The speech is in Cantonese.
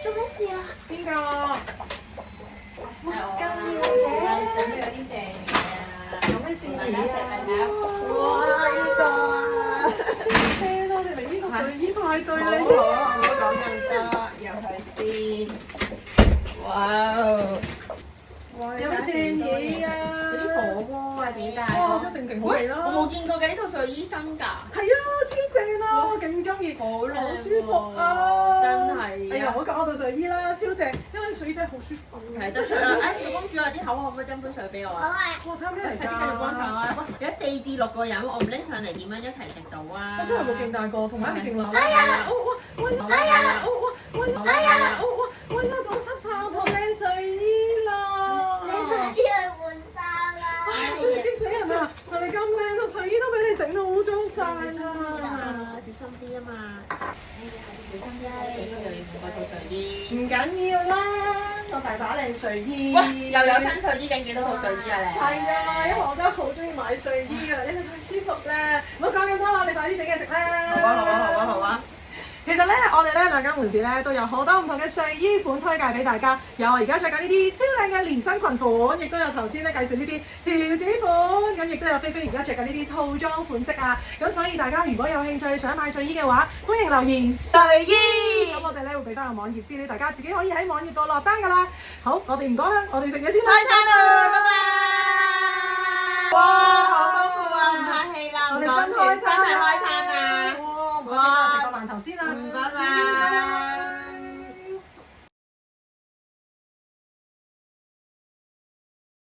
做咩事啊？邊個？哇，咁準靚嘅！備有啲正嘢啊！有咩正大家食嘢啊？哇！呢個啊，超正咯！我哋嚟呢個睡衣派對好啦！好，唔好講咁多，入去先。哇！哇！有咩正嘢啊？嗰啲火鍋啊，幾大哇！個？一定勁好味啦！我冇見過嘅呢套睡衣新㗎。係啊，超正啊！我勁中意，好靚喎好舒服啊！真係哎呀，我講我套睡衣啦，超正，因為睡衣真係好舒服。睇得出啊！誒，小公主啊，啲口可唔可以斟杯水俾我啊？好啊！哇！睇下咩嚟快啲繼續幫手㗎？啊！喂，有4至6個人，我唔拎上嚟點樣一齊食到啊？我真係冇勁大個，同埋一定勁流。哎呀！哇！喂！哎呀！喂！哎呀！哇！喂！我濕晒我套靚睡衣啦！你快啲去換衫啦！真係激死人啊！我哋咁靚套睡衣都俾你整到污糟晒啦！小心啲啊嘛！下次小心啲啊！整到又要換嗰套睡衣。唔緊要啦，我大把靚睡衣。喂，又有新睡衣，整幾多套睡衣啊你？係啊，因為我真係好中意買睡衣啊，因為太舒服啦。唔好講咁多啦，我哋快啲整嘢食啦。好啊好啊好啊好啊！其實咧，我哋咧兩間門市咧都有好多唔同嘅睡衣款推介俾大家，有我而家着緊呢啲超靚嘅連身裙款，亦都有頭先咧介紹呢啲條子款，咁亦都有菲菲而家着緊呢啲套裝款式啊。咁所以大家如果有興趣想買睡衣嘅話，歡迎留言睡衣。咁我哋咧會俾翻個網頁資料，大家自己可以喺網頁度落單㗎啦。好，我哋唔講啦，我哋食嘢先啦。開餐啦，拜拜！哇，好豐富啊，唔客氣啦，我哋真開餐